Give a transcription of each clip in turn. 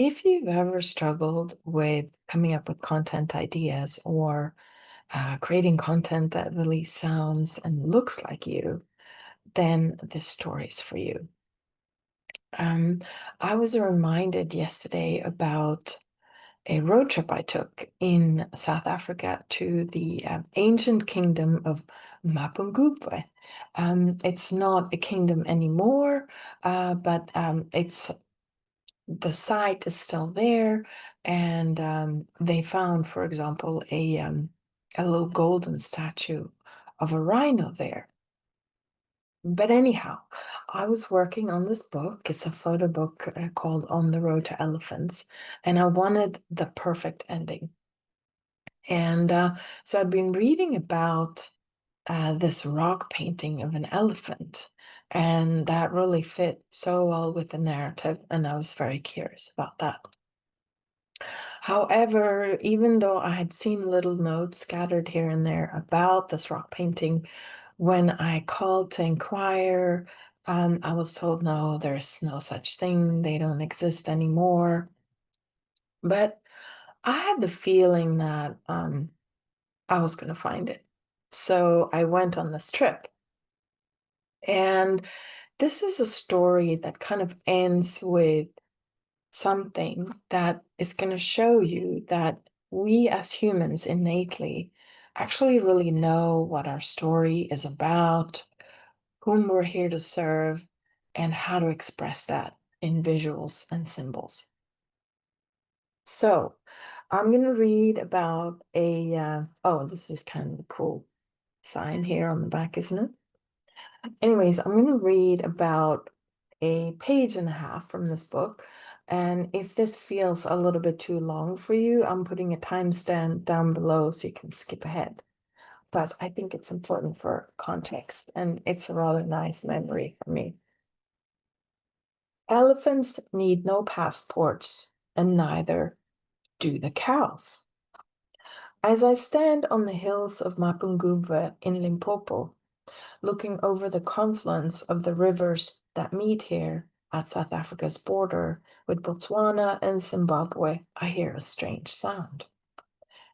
If you've ever struggled with coming up with content ideas or creating content that really sounds and looks like you, then this story is for you. Um, I was reminded yesterday about a road trip I took in South Africa to the ancient kingdom of Mapungubwe. It's not a kingdom anymore, but it's the site is still there, and they found, for example, a little golden statue of a rhino there. But anyhow, I was working on this book. It's a photo book called On the Road to Elephants, and I wanted the perfect ending. And so I'd been reading about this rock painting of an elephant, and that really fit so well with the narrative, and I was very curious about that. However, even though I had seen little notes scattered here and there about this rock painting, when I called to inquire, I was told no, there's no such thing, they don't exist anymore. But I had the feeling that I was going to find it. So I went on this trip. And this is a story that kind of ends with something that is going to show you that we as humans innately actually really know what our story is about, whom we're here to serve, and how to express that in visuals and symbols. So I'm going to read about oh, this is kind of a cool sign here on the back, isn't it? Anyways, I'm going to read about a page and a half from this book. And if this feels a little bit too long for you, I'm putting a timestamp down below so you can skip ahead. But I think it's important for context, and it's a rather nice memory for me. Elephants need no passports, and neither do the cows. As I stand on the hills of Mapungubwe in Limpopo, looking over the confluence of the rivers that meet here at South Africa's border with Botswana and Zimbabwe, I hear a strange sound.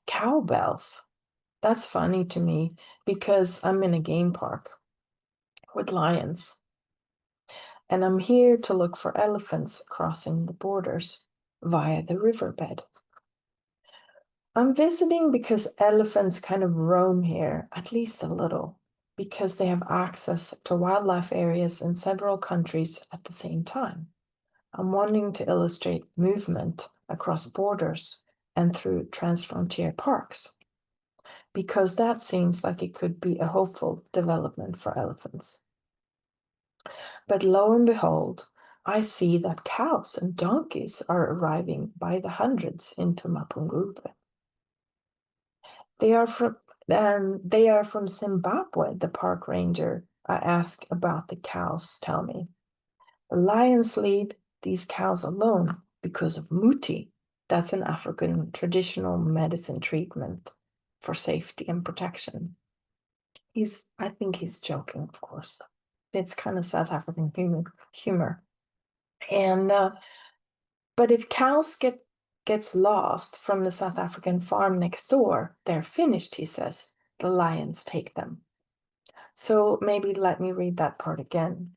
Cowbells. That's funny to me because I'm in a game park with lions, and I'm here to look for elephants crossing the borders via the riverbed. I'm visiting because elephants kind of roam here, at least a little, because they have access to wildlife areas in several countries at the same time. I'm wanting to illustrate movement across borders and through transfrontier parks, because that seems like it could be a hopeful development for elephants. But lo and behold, I see that cows and donkeys are arriving by the hundreds into Mapungubwe. They are from Zimbabwe, the park ranger I asked about the cows tell me. The lions leave these cows alone because of muti. That's an African traditional medicine treatment for safety and protection. I think he's joking, of course. It's kind of South African humor. And but if cows gets lost from the South African farm next door, they're finished, he says. The lions take them. So maybe let me read that part again.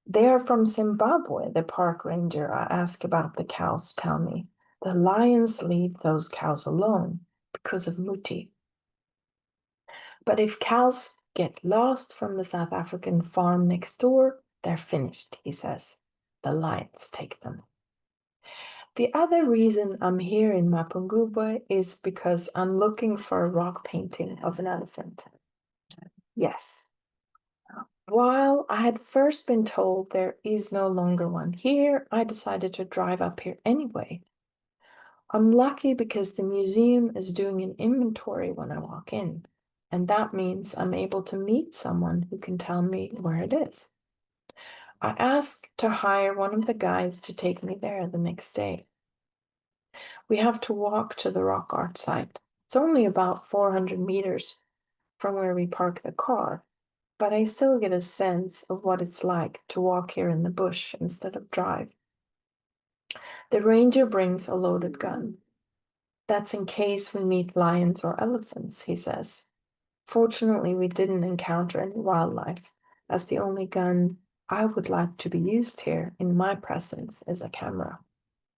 They are from Zimbabwe, the park ranger I asked about the cows tell me. The lions leave those cows alone because of muti. But if cows get lost from the South African farm next door, they're finished, he says. The lions take them. The other reason I'm here in Mapungubwe is because I'm looking for a rock painting of an elephant. Yes. While I had first been told there is no longer one here, I decided to drive up here anyway. I'm lucky because the museum is doing an inventory when I walk in, and that means I'm able to meet someone who can tell me where it is. I asked to hire one of the guides to take me there the next day. We have to walk to the rock art site. It's only about 400 meters from where we park the car, but I still get a sense of what it's like to walk here in the bush instead of drive. The ranger brings a loaded gun. That's in case we meet lions or elephants, he says. Fortunately, we didn't encounter any wildlife, as the only gun I would like to be used here in my presence is a camera.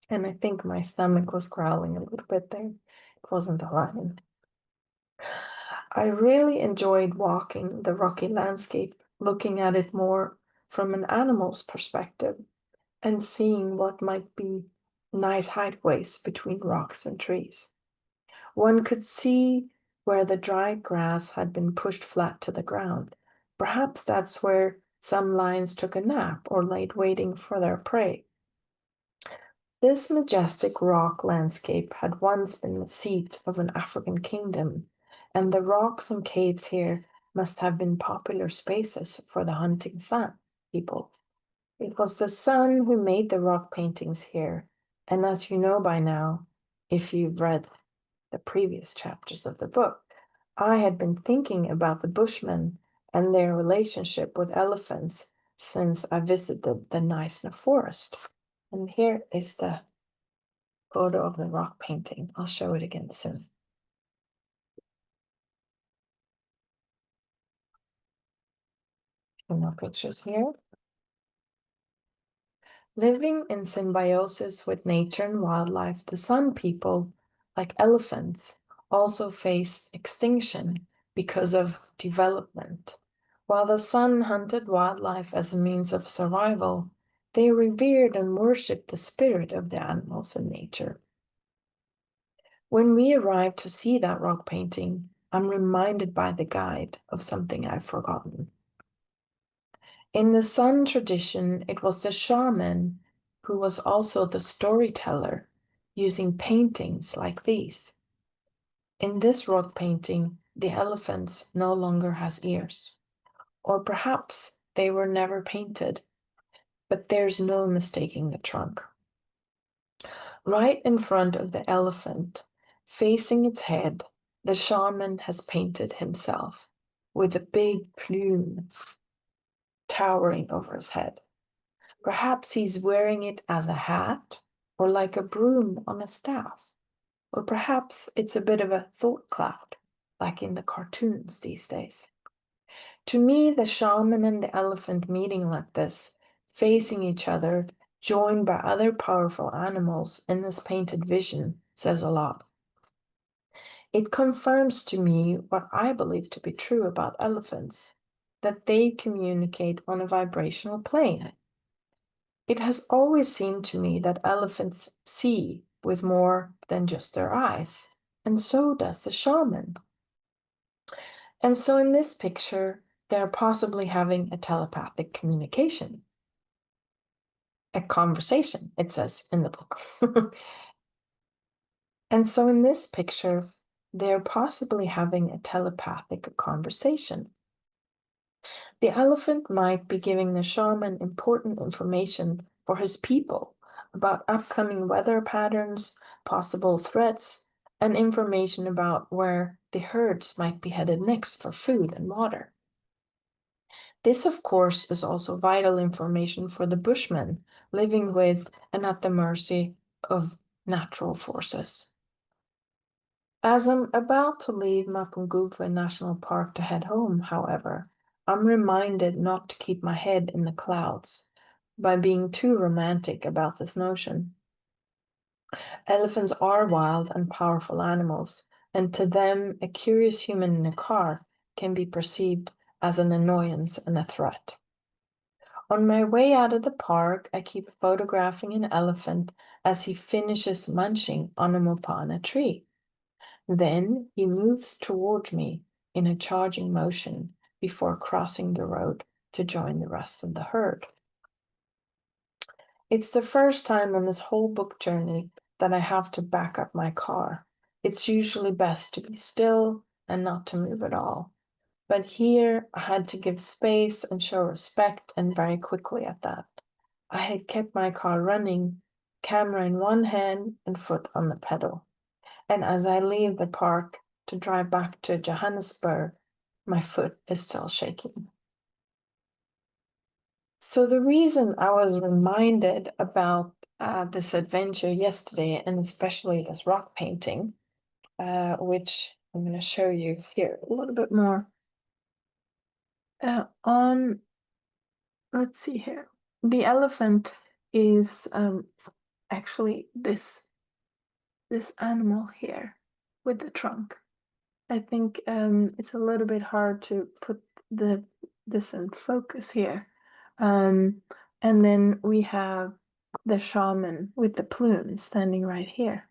And I think my stomach was growling a little bit there. It wasn't a lion. I really enjoyed walking the rocky landscape, looking at it more from an animal's perspective and seeing what might be nice hideaways between rocks and trees. One could see where the dry grass had been pushed flat to the ground. Perhaps that's where some lions took a nap or laid waiting for their prey. This majestic rock landscape had once been the seat of an African kingdom, and the rocks and caves here must have been popular spaces for the hunting sun people. It was the sun who made the rock paintings here, and as you know by now, if you've read the previous chapters of the book, I had been thinking about the Bushmen and their relationship with elephants since I visited the Neisner forest. And here is the photo of the rock painting. I'll show it again soon. No pictures here. Living in symbiosis with nature and wildlife, the sun people, like elephants, also faced extinction because of development. While the sun hunted wildlife as a means of survival, they revered and worshipped the spirit of the animals in nature. When we arrived to see that rock painting, I'm reminded by the guide of something I've forgotten. In the Sun tradition, it was the shaman who was also the storyteller, using paintings like these. In this rock painting, the elephants no longer has ears. Or perhaps they were never painted, but there's no mistaking the trunk. Right in front of the elephant, facing its head, the shaman has painted himself with a big plume towering over his head. Perhaps he's wearing it as a hat or like a broom on a staff. Or perhaps it's a bit of a thought cloud, like in the cartoons these days. To me, the shaman and the elephant meeting like this, facing each other, joined by other powerful animals in this painted vision, says a lot. It confirms to me what I believe to be true about elephants, that they communicate on a vibrational plane. It has always seemed to me that elephants see with more than just their eyes, and so does the shaman. And so in this picture, they're possibly having a telepathic communication. A conversation, it says in the book. And so in this picture, they're possibly having a telepathic conversation. The elephant might be giving the shaman important information for his people about upcoming weather patterns, possible threats, and information about where the herds might be headed next for food and water. This, of course, is also vital information for the Bushmen living with and at the mercy of natural forces. As I'm about to leave Mapungubwe National Park to head home, however, I'm reminded not to keep my head in the clouds by being too romantic about this notion. Elephants are wild and powerful animals, and to them, a curious human in a car can be perceived as an annoyance and a threat. On my way out of the park, I keep photographing an elephant as he finishes munching on a mopana tree. Then he moves toward me in a charging motion before crossing the road to join the rest of the herd. It's the first time on this whole book journey that I have to back up my car. It's usually best to be still and not to move at all. But here I had to give space and show respect, and very quickly at that. I had kept my car running, camera in one hand and foot on the pedal. And as I leave the park to drive back to Johannesburg, my foot is still shaking. So the reason I was reminded about this adventure yesterday, and especially this rock painting, which I'm going to show you here a little bit more. Let's see here. The elephant is actually this animal here with the trunk. I think it's a little bit hard to put this in focus here. And then we have the shaman with the plume standing right here.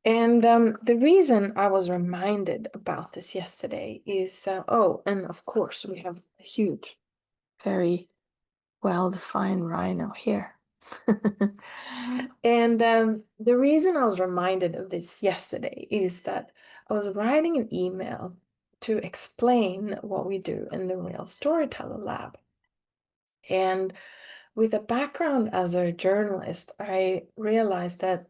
And the reason I was reminded about this yesterday is, oh, and of course we have a huge, very well-defined rhino here. And the reason I was reminded of this yesterday is that I was writing an email to explain what we do in the Real Storyteller Lab. And with a background as a journalist, I realized that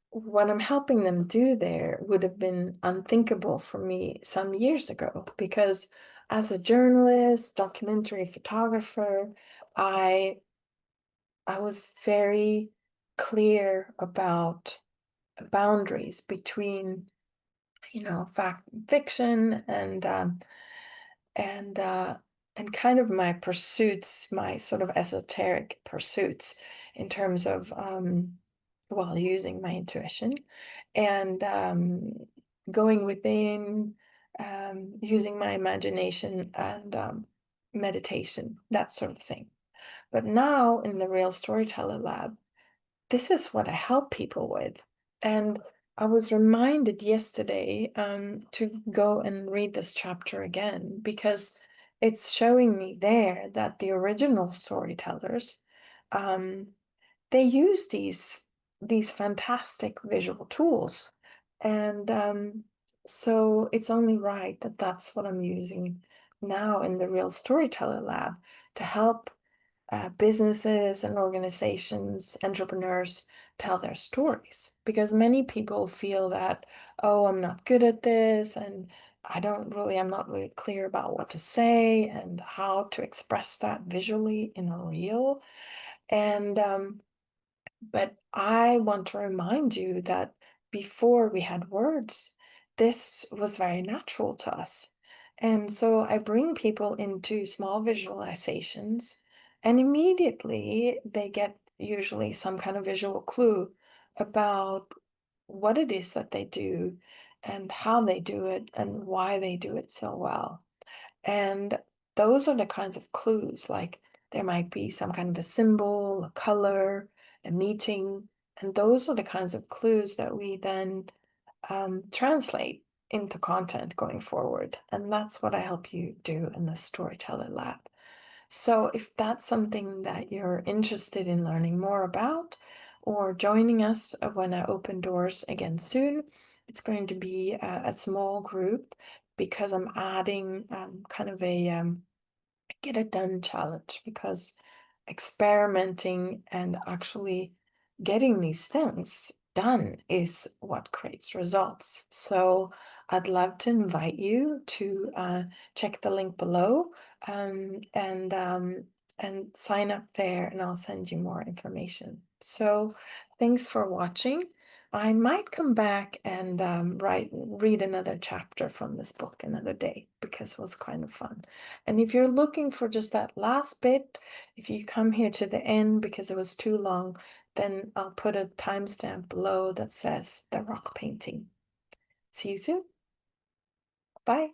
what I'm helping them do there would have been unthinkable for me some years ago, because as a journalist, documentary photographer, I was very clear about boundaries between, fact and fiction, and kind of my pursuits, my sort of esoteric pursuits in terms of well, using my intuition and going within, using my imagination and meditation, that sort of thing. But now in the Real Storyteller Lab, this is what I help people with. And I was reminded yesterday to go and read this chapter again, because it's showing me there that the original storytellers, they use these fantastic visual tools. And so it's only right that that's what I'm using now in the Real Storyteller Lab to help businesses and organizations, entrepreneurs tell their stories. Because many people feel that, oh, I'm not good at this, and I'm not really clear about what to say and how to express that visually in a reel. And but I want to remind you that before we had words, this was very natural to us. And so I bring people into small visualizations, and immediately they get usually some kind of visual clue about what it is that they do and how they do it and why they do it so well. And those are the kinds of clues, like there might be some kind of a symbol, a color, a meeting, and those are the kinds of clues that we then translate into content going forward. And that's what I help you do in the Storyteller Lab. So if that's something that you're interested in learning more about, or joining us when I open doors again soon, it's going to be a small group, because I'm adding kind of a get it done challenge, because experimenting and actually getting these things done is what creates results. So I'd love to invite you to check the link below, and sign up there, and I'll send you more information. So thanks for watching. I might come back and read another chapter from this book another day, because it was kind of fun. And if you're looking for just that last bit, if you come here to the end because it was too long, then I'll put a timestamp below that says the rock painting. See you soon. Bye.